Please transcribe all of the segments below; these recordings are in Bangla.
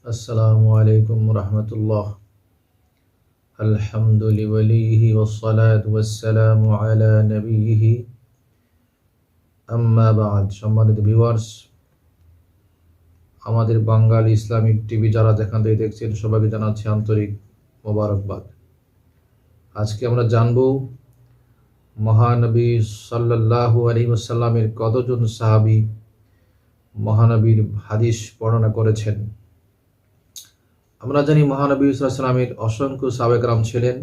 আসসালামু আলাইকুম রহমতুল্লাহ। আলহামদুলিল্লাহি ওয়াসসালাতু ওয়াসসালামু আলা নবিয়িহি আম্মা বা'দ। সম্মানিত ভিউয়ার্স, আমাদের বাঙালি ইসলামিক টিভি যারা যেখান থেকে দেখছেন সবাইকে জানাচ্ছি আন্তরিক মোবারকবাদ। আজকে আমরা জানব মহানবী সাল্লাল্লাহু আলাইহি ওয়াসাল্লামের কতজন সাহাবী মহানবীর হাদিস বর্ণনা করেছেন। আমরা জানি মহানবী সাল্লাল্লাহু আলাইহি ওয়াসাল্লামের অসংখ্য সাহাবায়ে কেরাম ছিলেন।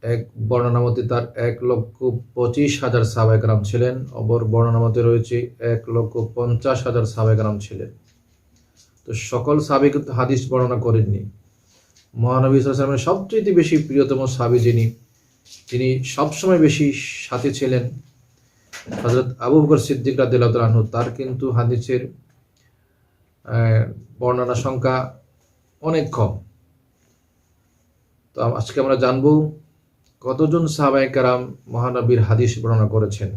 এক বর্ণনা মতে তার 1,25,000 সাহাবায়ে কেরাম ছিলেন, অপর বর্ণনা মতে রয়েছে 1,50,000 সাহাবায়ে কেরাম ছিলেন। তো সকল সাহাবী কিন্তু হাদিস বর্ণনা করেননি। মহানবী সাল্লাল্লাহু আলাইহি ওয়াসাল্লামের সবচেয়ে বেশি প্রিয়তম সাহাবী যিনি সবসময় বেশি সাথে ছিলেন, হযরত আবু বকর সিদ্দিক রাদিয়াল্লাহু তাআলা আনহু, তার কিন্তু হাদিসের বর্ণনা সংখ্যা অনেক কম। তো আজকে আমরা জানব কতজন সাহাবায়ে কেরাম মহানবীর হাদিস বর্ণনা করেছেন।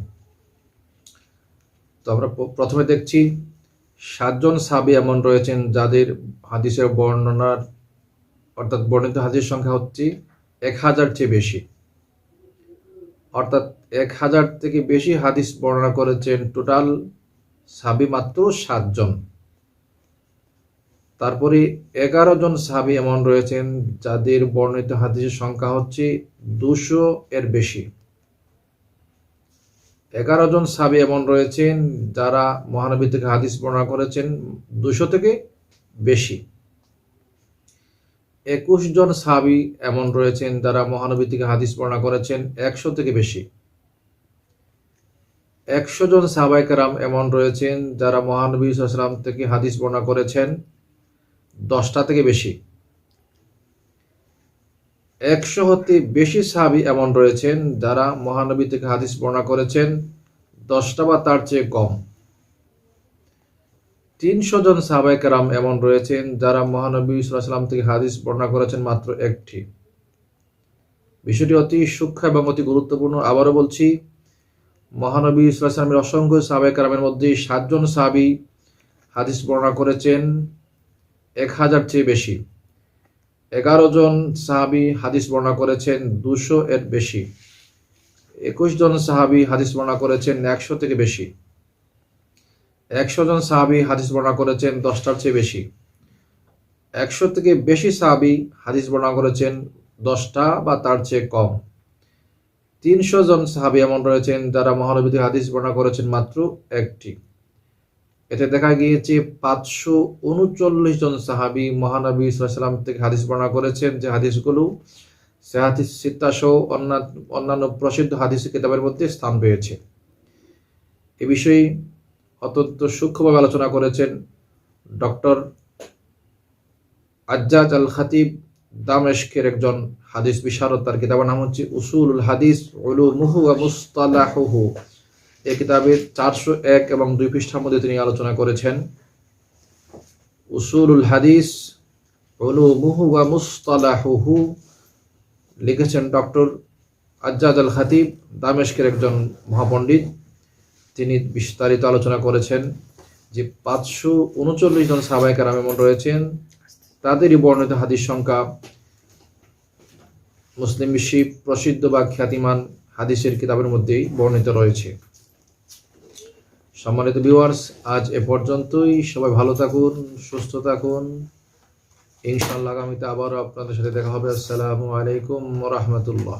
তো আমরা প্রথমে দেখছি 7 জন সাহাবী এমন রয়েছেন যাদের হাদিসের বর্ণনার অর্থাৎ বর্ণিত হাদিস সংখ্যা হচ্ছে 1000 চেয়ে বেশি, অর্থাৎ 1000 থেকে বেশি হাদিস বর্ণনা করেছেন টোটাল সাহাবী মাত্র 7 জন। তারপরে 11 জন সাহাবী এমন রয়েছেন যাদের বর্ণিত হাদিসের সংখ্যা হচ্ছে 200 এর বেশি। 11 জন সাহাবী এমন রয়েছেন যারা মহানবী থেকে হাদিস বর্ণনা করেছেন 200 থেকে বেশি। 21 জন সাহাবী এমন রয়েছেন যারা মহানবী থেকে হাদিস বর্ণনা করেছেন 100 থেকে বেশি। 100 জন সাহাবায়ে কেরাম এমন রয়েছেন যারা মহানবী সাল্লাল্লাহু আলাইহি ওয়াসাল্লাম থেকে হাদিস বর্ণনা করেছেন 10টা থেকে বেশি। 100 হতে বেশি সাহাবী এমন রয়েছেন যারা মহানবী থেকে হাদিস বর্ণনা করেছেন 10টা বা তার চেয়ে কম। 300 জন সাহাবায়ে কেরাম এমন রয়েছেন যারা মহানবী সাল্লাল্লাহু আলাইহি ওয়াসাল্লাম থেকে হাদিস বর্ণনা করেছেন মাত্র একটি। বিষয়টি অতি সূক্ষ্ম এবং অতি গুরুত্বপূর্ণ। আবারও বলছি, মহানবী সাল্লাল্লাহু আলাইহি ওয়াসাল্লামের অসংখ্য সাহাবায়ে কেরামের মধ্যে 7 জন সাহাবী হাদিস বর্ণনা করেছেন 1000 চেয়ে বেশি। 11 জন সাহাবী হাদিস বর্ণনা করেছেন 200 এর বেশি। 21 জন সাহাবী হাদিস বর্ণনা করেছেন 100 থেকে বেশি। 100 জন সাহাবী হাদিস বর্ণনা করেছেন 10টার চেয়ে বেশি। 100 থেকে বেশি সাহাবী হাদিস বর্ণনা করেছেন 10টা বা তার চেয়ে কম। 300 জন সাহাবী এমন রয়েছেন যারা মহানবী থেকে হাদিস বর্ণনা করেছেন মাত্র একটি। এতে দেখা গিয়েছে 539 জন সাহাবী মহানবী সাল্লাল্লাহু আলাইহি ওয়াসাল্লাম থেকে হাদিস বর্ণনা করেছেন, যে হাদিসগুলো হাদিস সিত্তা সহ অন্যান্য প্রসিদ্ধ হাদিস কিতাবের মধ্যে স্থান পেয়েছে। এ বিষয়ে অত্যন্ত সূক্ষ্মভাবে আলোচনা করেছেন ডক্টর আজ্জাজ আল খাতিব, দামেশকের একজন হাদিস বিশারদ। তার কিতাবের নাম হচ্ছে উসুলুল হাদিস উলুমুহু ওয়া মুসতালাহুহু। এই কিতাবের 401 এবং 2 পৃষ্ঠার মধ্যে তিনি আলোচনা করেছেন উসুলুল হাদিস উলুমুহু ওয়া মুসতালাহুহু। লিখেছেন ডক্টর আজ্জাজ আল খাতিব, দামেশকের একজন মহাপণ্ডিত। তিনি বিস্তারিত আলোচনা করেছেন যে 539 জন সাহাবায়ে কেরাম এমন রয়েছেন তাদেরই বর্ণিত হাদিস সংখ্যা মুসলিম বিশ্বে প্রসিদ্ধ বা খ্যাতিমান হাদিসের কিতাবের মধ্যেই বর্ণিত রয়েছে। সম্মানিত ভিউয়ার্স, আজ এ পর্যন্তই। সবাই ভালো থাকুন, সুস্থ থাকুন। ইনশাআল্লাহ আগামীতে আবারও আপনাদের সাথে দেখা হবে। আসসালামু আলাইকুম ওয়া রাহমাতুল্লাহ।